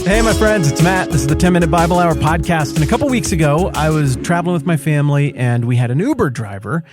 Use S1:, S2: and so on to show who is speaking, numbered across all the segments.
S1: Hey, my friends, it's Matt. This is the 10-Minute Bible Hour podcast. And a couple weeks ago, I was traveling with my family, and we had an Uber driver,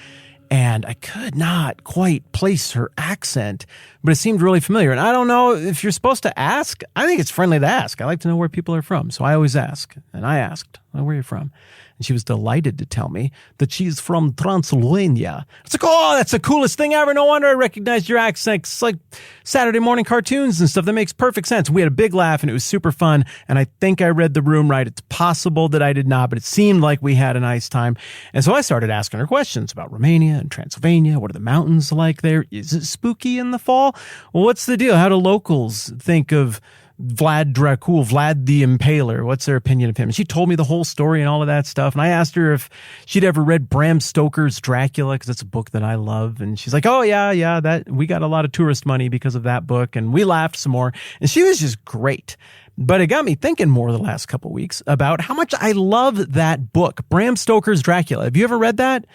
S1: and I could not quite place her accent, but it seemed really familiar. And I don't know if you're supposed to ask. I think it's friendly to ask. I like to know where people are from, so I always ask. And I asked, where are you from? And she was delighted to tell me that she's from Transylvania. It's like, oh, that's the coolest thing ever. No wonder I recognized your accent. It's like Saturday morning cartoons and stuff. That makes perfect sense. We had a big laugh, and it was super fun. And I think I read the room right. It's possible that I did not, but it seemed like we had a nice time. And so I started asking her questions about Romania and Transylvania. What are the mountains like there? Is it spooky in the fall? Well, what's the deal? How do locals think of Dracula, Vlad the Impaler? What's their opinion of him? And she told me the whole story and all of that stuff. And I asked her if she'd ever read Bram Stoker's Dracula, because it's a book that I love. And she's like, oh, yeah, that we got a lot of tourist money because of that book. And we laughed some more. And she was just great. But it got me thinking more the last couple of weeks about how much I love that book, Bram Stoker's Dracula. Have you ever read that?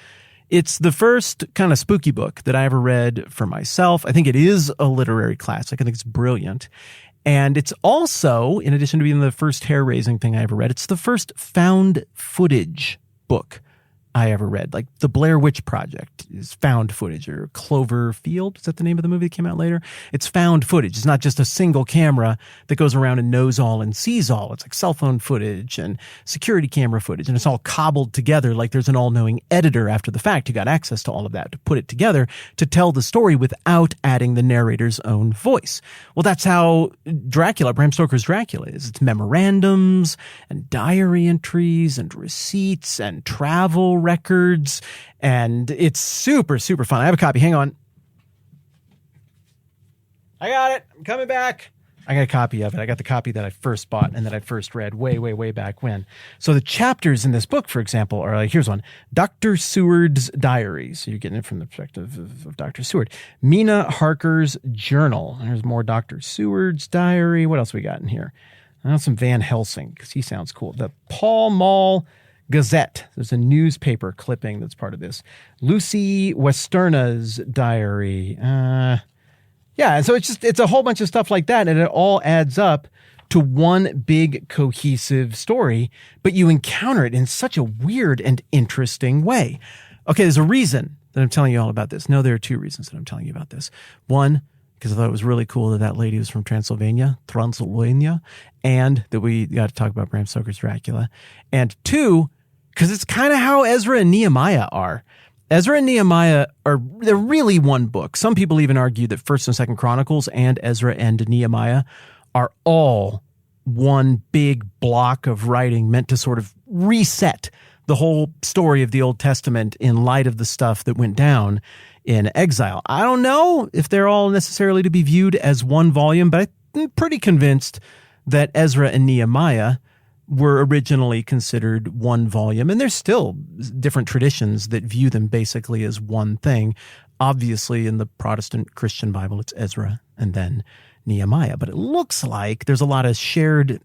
S1: It's the first kind of spooky book that I ever read for myself. I think it is a literary classic. I think it's brilliant. And it's also, in addition to being the first hair-raising thing I ever read, it's the first found footage book I ever read. Like the Blair Witch Project is found footage, or Cloverfield. Is that the name of the movie that came out later? It's found footage. It's not just a single camera that goes around and knows all and sees all. It's like cell phone footage and security camera footage, and it's all cobbled together like there's an all-knowing editor after the fact who got access to all of that to put it together to tell the story without adding the narrator's own voice. Well, that's how Dracula, Bram Stoker's Dracula is. It's memorandums and diary entries and receipts and travel records, and it's super, super fun. I have a copy. Hang on. I got it. I'm coming back. I got a copy of it. I got the copy that I first bought and that I first read way back when. So the chapters in this book, for example, are like, here's one, Dr. Seward's diary. So you're getting it from the perspective of Dr. Seward. Mina Harker's journal. There's more Dr. Seward's diary. What else we got in here? Some Van Helsing, because he sounds cool. The Pall Mall Gazette. There's a newspaper clipping that's part of this. Lucy Westerna's diary. Yeah, and so it's a whole bunch of stuff like that, and it all adds up to one big cohesive story, but you encounter it in such a weird and interesting way. Okay, there's a reason that I'm telling you all about this. No, there are two reasons that I'm telling you about this. One, because I thought it was really cool that lady was from Transylvania, and that we got to talk about Bram Stoker's Dracula. And two, because it's kind of how Ezra and Nehemiah are. Ezra and Nehemiah they're really one book. Some people even argue that 1st and 2nd Chronicles and Ezra and Nehemiah are all one big block of writing meant to sort of reset the whole story of the Old Testament in light of the stuff that went down in exile. I don't know if they're all necessarily to be viewed as one volume, but I'm pretty convinced that Ezra and Nehemiah were originally considered one volume, and there's still different traditions that view them basically as one thing. Obviously, in the Protestant Christian Bible, it's Ezra and then Nehemiah, but it looks like there's a lot of shared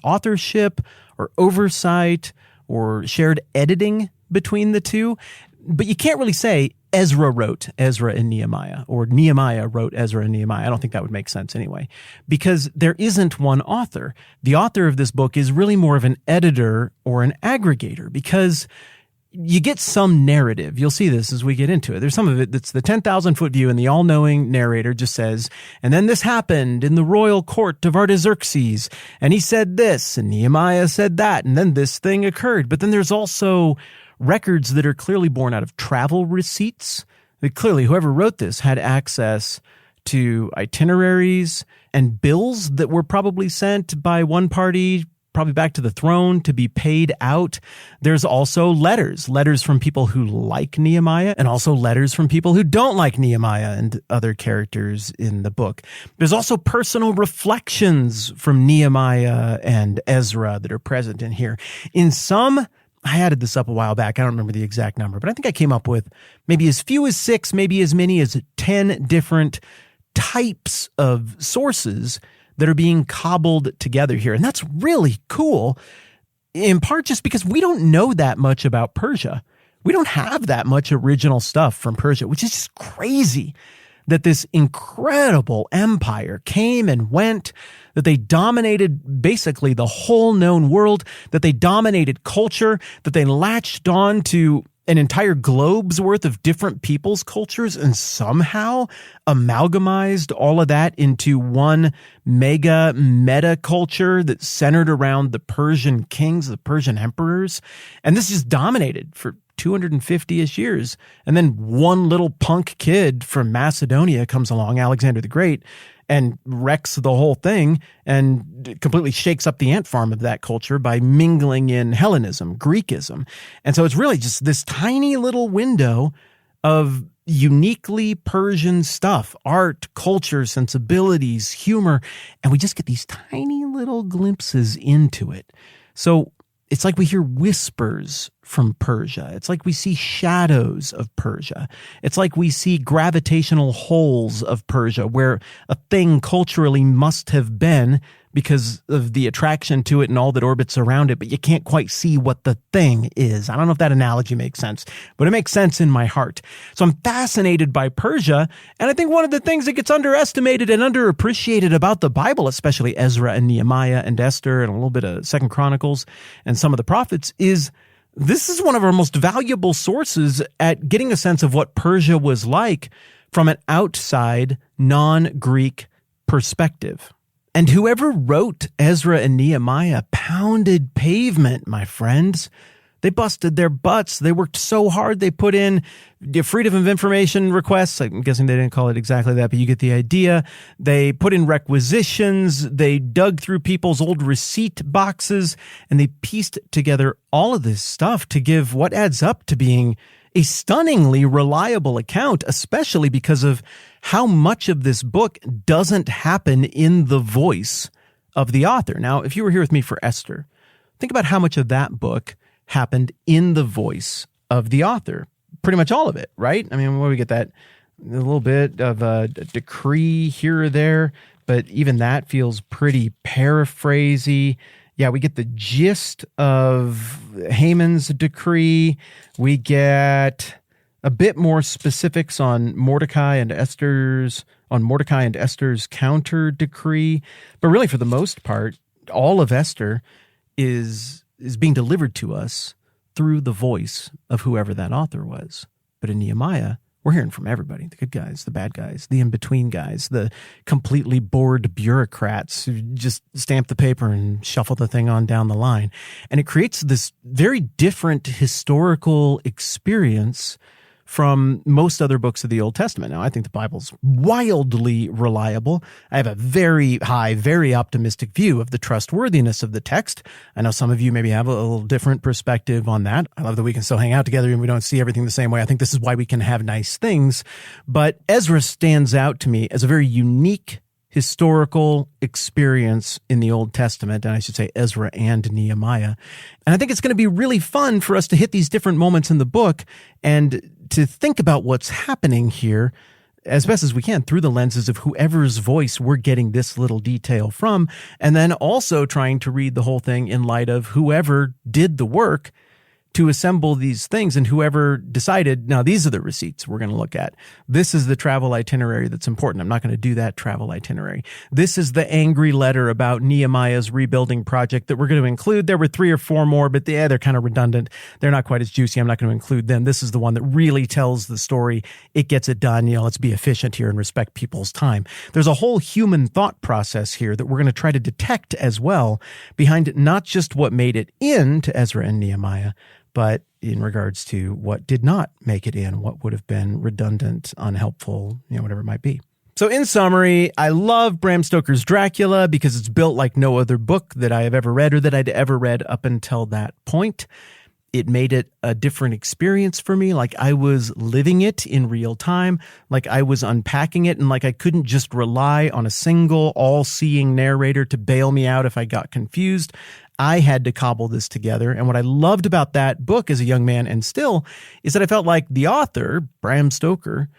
S1: authorship or oversight or shared editing between the two, but you can't really say Ezra wrote Ezra and Nehemiah, or Nehemiah wrote Ezra and Nehemiah. I don't think that would make sense anyway, because there isn't one author. The author of this book is really more of an editor or an aggregator, because you get some narrative. You'll see this as we get into it. There's some of it that's the 10,000-foot view, and the all-knowing narrator just says, and then this happened in the royal court of Artaxerxes, and he said this, and Nehemiah said that, and then this thing occurred. But then there's also records that are clearly born out of travel receipts. That clearly, whoever wrote this had access to itineraries and bills that were probably sent by one party, probably back to the throne, to be paid out. There's also letters from people who like Nehemiah, and also letters from people who don't like Nehemiah and other characters in the book. There's also personal reflections from Nehemiah and Ezra that are present in here. In some, I added this up a while back. I don't remember the exact number, but I think I came up with maybe as few as 6, maybe as many as 10 different types of sources that are being cobbled together here. And that's really cool, in part just because we don't know that much about Persia. We don't have that much original stuff from Persia, which is just crazy that this incredible empire came and went, that they dominated basically the whole known world, that they dominated culture, that they latched on to an entire globe's worth of different people's cultures and somehow amalgamized all of that into one mega meta culture that centered around the Persian kings, the Persian emperors. And this just dominated for 250-ish years. And then one little punk kid from Macedonia comes along, Alexander the Great, and wrecks the whole thing and completely shakes up the ant farm of that culture by mingling in Hellenism, Greekism. And so it's really just this tiny little window of uniquely Persian stuff, art, culture, sensibilities, humor, and we just get these tiny little glimpses into it. So it's like we hear whispers from Persia. It's like we see shadows of Persia. It's like we see gravitational holes of Persia where a thing culturally must have been because of the attraction to it and all that orbits around it, but you can't quite see what the thing is. I don't know if that analogy makes sense, but it makes sense in my heart. So I'm fascinated by Persia, and I think one of the things that gets underestimated and underappreciated about the Bible, especially Ezra and Nehemiah and Esther and a little bit of 2nd Chronicles and some of the prophets, is this is one of our most valuable sources at getting a sense of what Persia was like from an outside, non-Greek perspective. And whoever wrote Ezra and Nehemiah pounded pavement, my friends. They busted their butts. They worked so hard. They put in freedom of information requests. I'm guessing they didn't call it exactly that, but you get the idea. They put in requisitions. They dug through people's old receipt boxes, and they pieced together all of this stuff to give what adds up to being a stunningly reliable account, especially because of how much of this book doesn't happen in the voice of the author. Now, if you were here with me for Esther, think about how much of that book happened in the voice of the author. Pretty much all of it, right? I mean, where we get that a little bit of a decree here or there, but even that feels pretty paraphrasey. Yeah, we get the gist of Haman's decree. We get a bit more specifics on Mordecai and Esther's counter decree. But really, for the most part, all of Esther is being delivered to us through the voice of whoever that author was. But in Nehemiah, we're hearing from everybody, the good guys, the bad guys, the in-between guys, the completely bored bureaucrats who just stamp the paper and shuffle the thing on down the line. And it creates this very different historical experience from most other books of the Old Testament. Now, I think the Bible's wildly reliable. I have a very high, very optimistic view of the trustworthiness of the text. I know some of you maybe have a little different perspective on that. I love that we can still hang out together and we don't see everything the same way. I think this is why we can have nice things. But Ezra stands out to me as a very unique historical experience in the Old Testament, and I should say Ezra and Nehemiah. And I think it's going to be really fun for us to hit these different moments in the book and to think about what's happening here as best as we can through the lenses of whoever's voice we're getting this little detail from, and then also trying to read the whole thing in light of whoever did the work to assemble these things and whoever decided, now these are the receipts we're going to look at. This is the travel itinerary that's important. I'm not going to do that travel itinerary. This is the angry letter about Nehemiah's rebuilding project that we're going to include. There were 3 or 4 more, but they're kind of redundant. They're not quite as juicy. I'm not going to include them. This is the one that really tells the story. It gets it done. Let's be efficient here and respect people's time. There's a whole human thought process here that we're going to try to detect as well behind not just what made it into Ezra and Nehemiah, but in regards to what did not make it in, what would have been redundant, unhelpful, whatever it might be. So in summary, I love Bram Stoker's Dracula because it's built like no other book that I have ever read or that I'd ever read up until that point. It made it a different experience for me, like I was living it in real time, like I was unpacking it, and like I couldn't just rely on a single all-seeing narrator to bail me out if I got confused. I had to cobble this together. And what I loved about that book as a young man and still is that I felt like the author, Bram Stoker,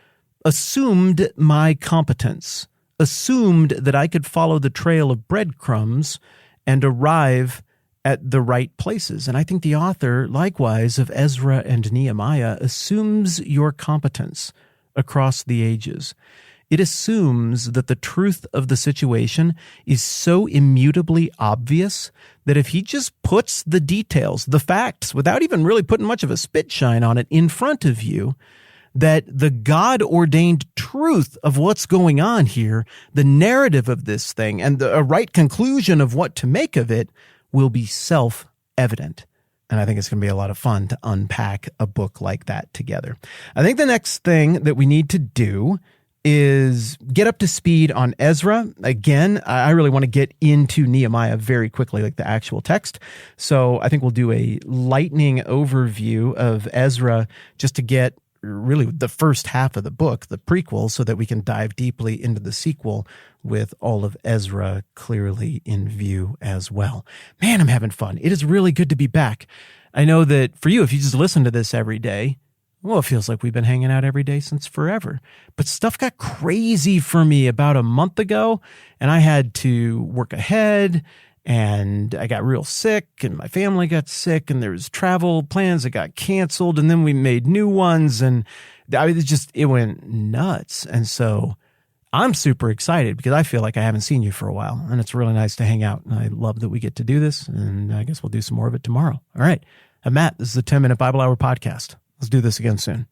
S1: assumed my competence, assumed that I could follow the trail of breadcrumbs and arrive at the right places. And I think the author, likewise, of Ezra and Nehemiah, assumes your competence across the ages. it assumes that the truth of the situation is so immutably obvious that if he just puts the details, the facts, without even really putting much of a spit shine on it in front of you, that the God-ordained truth of what's going on here, the narrative of this thing, and a right conclusion of what to make of it will be self-evident. And I think it's going to be a lot of fun to unpack a book like that together. I think the next thing that we need to do is get up to speed on Ezra. Again, I really want to get into Nehemiah very quickly, like the actual text. So I think we'll do a lightning overview of Ezra just to get really the first half of the book, the prequel, so that we can dive deeply into the sequel with all of Ezra clearly in view as well. Man, I'm having fun. It is really good to be back. I know that for you, if you just listen to this every day, well, it feels like we've been hanging out every day since forever. But stuff got crazy for me about a month ago, and I had to work ahead, and I got real sick, and my family got sick, and there was travel plans that got canceled, and then we made new ones, and it went nuts. And so I'm super excited because I feel like I haven't seen you for a while, and it's really nice to hang out. And I love that we get to do this, and I guess we'll do some more of it tomorrow. All right. I'm Matt. This is the 10-Minute Bible Hour podcast. Let's do this again soon.